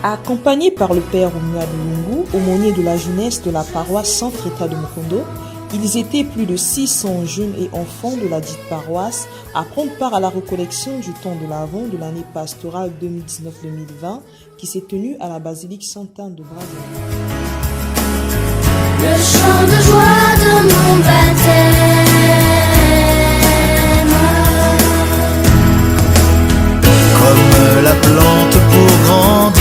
Accompagné par le père Oumouad Lungu, aumônier de la jeunesse de la paroisse Centre-État de Mukondo, ils étaient plus de 600 jeunes et enfants de la dite paroisse à prendre part à la recollection du temps de l'Avent de l'année pastorale 2019-2020 qui s'est tenue à la basilique Sainte-Anne de Brazzaville. Le chant de joie de mon baptême, comme la plante pour grandir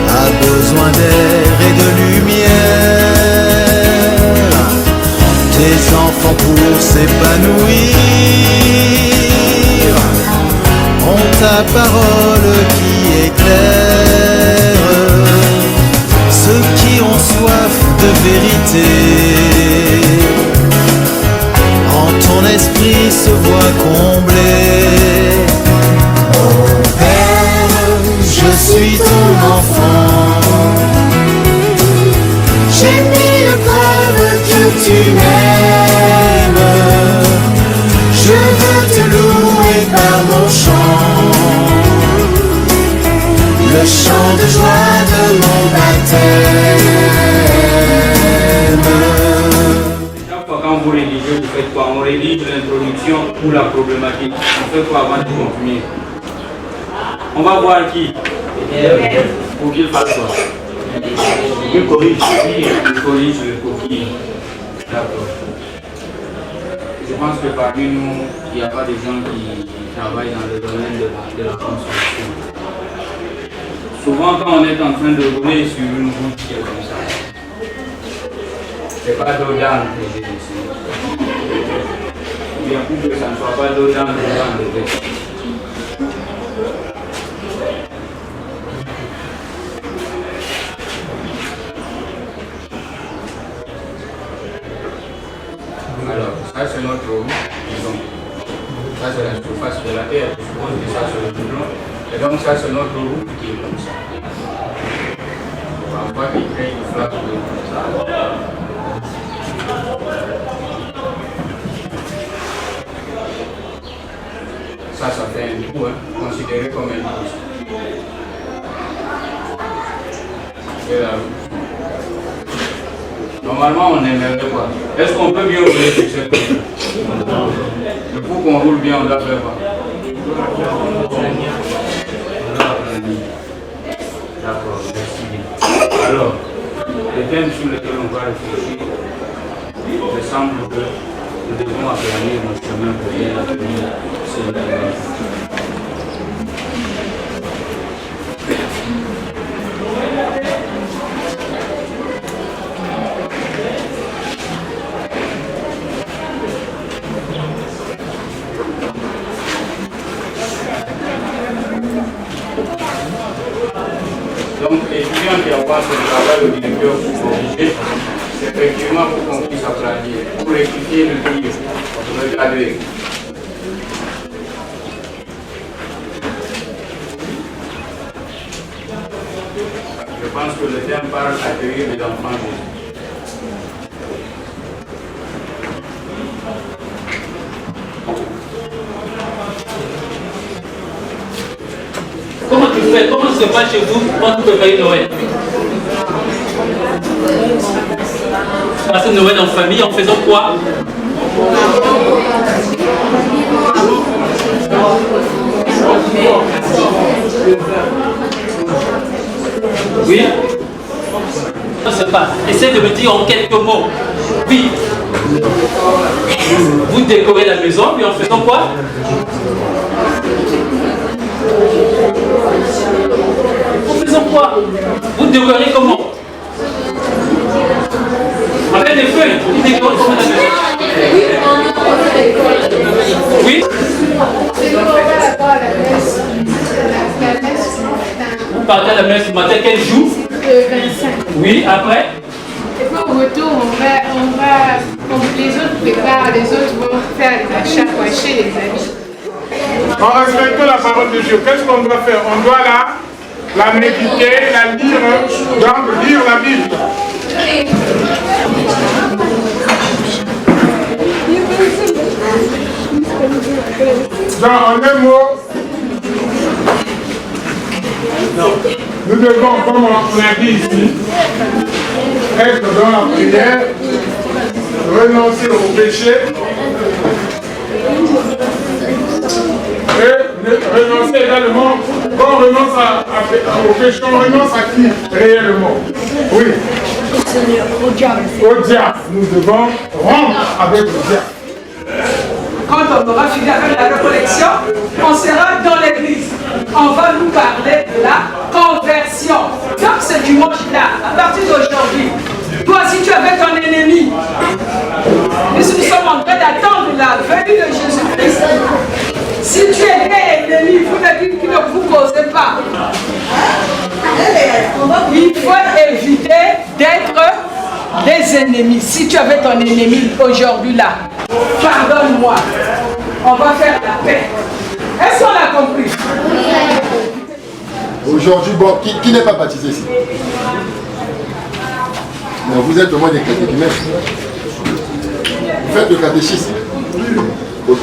a besoin d'air et de lumière, tes enfants pour s'épanouir ont ta parole qui éclaire ceux qui ont soif de vérité. En ton esprit se voit comblé. Mon Père, je suis ton enfant. J'ai mille preuves que tu m'aimes. Je veux te louer par mon chant, le chant de joie de mon baptême. Quand vous rédigez, vous faites quoi? On rédige l'introduction ou la problématique. On fait quoi avant de continuer? On va voir qui? Pour qu'il fasse quoi? Il corrige. Il corrige le coquille. D'accord. Je pense que parmi nous, il n'y a pas des gens qui travaillent dans le domaine de la construction. Souvent, quand on est en train de rouler sur une route qui est comme ça, c'est pas d'eau d'âne que j'ai dessiné. Bien plus que ça ne soit pas d'eau d'âne que j'ai enlevé. Alors, ça c'est notre maison. Ça c'est la surface de la terre. Je suppose que ça c'est le boulon. Et donc ça c'est notre route qui est comme ça. On va voir qu'il crée une flaque d'eau comme ça. Ça fait un trou, hein, considéré comme un trou. C'est la route. Normalement, on aimerait quoi? Est-ce qu'on peut bien rouler sur cette route? Pour qu'on roule bien, on doit faire quoi? D'accord, merci. Alors, les thèmes sur lesquels on va réfléchir, il me semble que nous devons aplanir notre chemin pour bien l'avenir. Donc, l'étudiant qui avance le travail au directeur pour corriger, c'est effectivement pour qu'on puisse aplanir, pour rectifier le tir. Regardez. Je pense que le terme parle d'accueillir les enfants Jésus. Comment tu fais? Comment ça se passe chez vous quand vous préparez Noël? Passer Noël en famille en faisant quoi? Oui? Ça se passe. Essayez de me dire en quelques mots. Oui. Vous décorez la maison, puis en faisant quoi? En faisant quoi? Vous décorez comment? Avec des feuilles. Vous décorez comment la maison? Oui? Vous partez à la messe ce matin, quel jour? Le 25. Oui, après? Et puis au retour, les autres préparent, les autres vont faire les achats pour acheter les habits. En respectant la parole de Dieu, qu'est-ce qu'on doit faire? On doit la méditer, la lire, donc lire la Bible. Dans un mot, devons, comme on l'a dit ici, être dans la prière, renoncer au péché et renoncer également. Quand on renonce au péché, on renonce à qui réellement? Oui. Au diable. Au diable. Nous devons rompre avec le diable. Quand on aura fini avec la récollection, on sera dans l'église. On va nous parler de la conversion. Donc ce dimanche-là, à partir d'aujourd'hui, toi si tu avais ton ennemi, nous sommes en train d'attendre la venue de Jésus-Christ. Si tu es ennemi, vous ne vous causez pas. Il faut éviter d'être des ennemis. Si tu avais ton ennemi aujourd'hui là, pardonne-moi. On va faire la paix. Est-ce qu'on a compris? Aujourd'hui, bon, qui n'est pas baptisé ici? Non, vous êtes au moins des catéchumènes. Vous faites le catéchisme. Ok.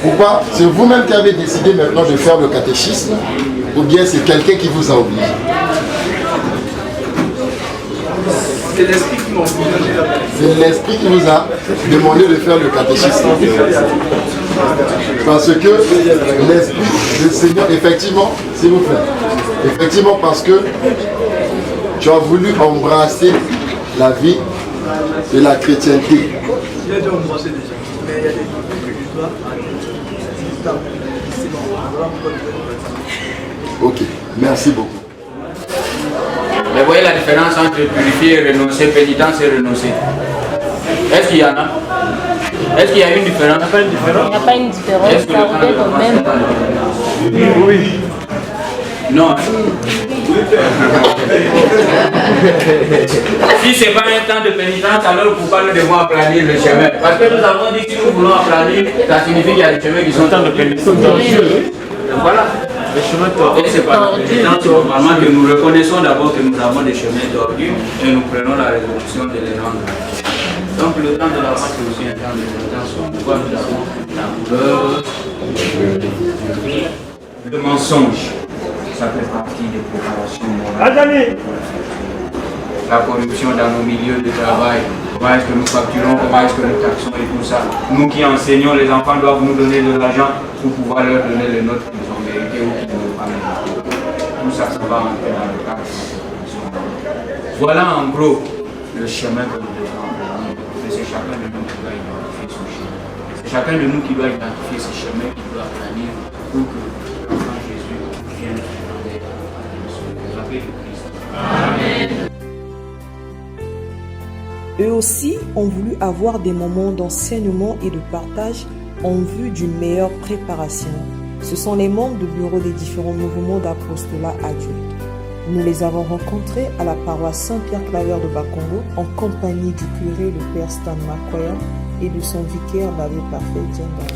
Pourquoi? C'est vous-même qui avez décidé maintenant de faire le catéchisme ou bien c'est quelqu'un qui vous a obligé? C'est l'esprit qui m'a obligé. C'est l'esprit qui vous a demandé de faire le catéchisme. Parce que l'esprit du Seigneur, effectivement, s'il vous plaît, effectivement parce que tu as voulu embrasser la vie de la chrétienté. Je l'ai déjà embrassé déjà, mais il y a des trucs que je dois Ok, merci beaucoup. Mais voyez la différence entre purifier et renoncer, pénitence et renoncer. Est-ce qu'il y en a? Est-ce qu'il y a une différence? Il n'y a pas une différence. Ça revient au même. Oui. Non. Si ce n'est pas un temps de pénitence, alors pourquoi nous devons aplanir le chemin? Parce que nous avons dit que si nous voulons aplanir, ça signifie qu'il y a des chemins qui sont en temps de pénitence. Voilà. Les chemins tordus. Et c'est pas la pénitence, normalement, que nous reconnaissons d'abord que nous avons des chemins tordus et nous prenons la résolution de les rendre. Donc le temps de la marche est aussi un temps de pénitence. Pourquoi nous avons la douleur, le mensonge. Ça fait partie des préparations morales. La corruption dans nos milieux de travail, comment est-ce que nous facturons, comment est-ce que nous taxons et tout ça. Nous qui enseignons, les enfants doivent nous donner de l'argent pour pouvoir leur donner les notes qu'ils ont méritées ou qu'ils n'ont pas méritées. Tout ça, ça va entrer dans le cadre de la corruption. Voilà en gros le chemin que nous devons emprunter. Mais c'est chacun de nous qui doit identifier son chemin. C'est chacun de nous qui doit identifier ce chemin qui doit planir pour que l'enfant Jésus vienne dans les la paix de Christ. Amen. Eux aussi ont voulu avoir des moments d'enseignement et de partage en vue d'une meilleure préparation. Ce sont les membres du bureau des différents mouvements d'apostolat adultes. Nous les avons rencontrés à la paroisse Saint-Pierre-Claver de Bakongo en compagnie du curé, le père Stan Makwaya, et de son vicaire, l'abbé Parfait Djendana.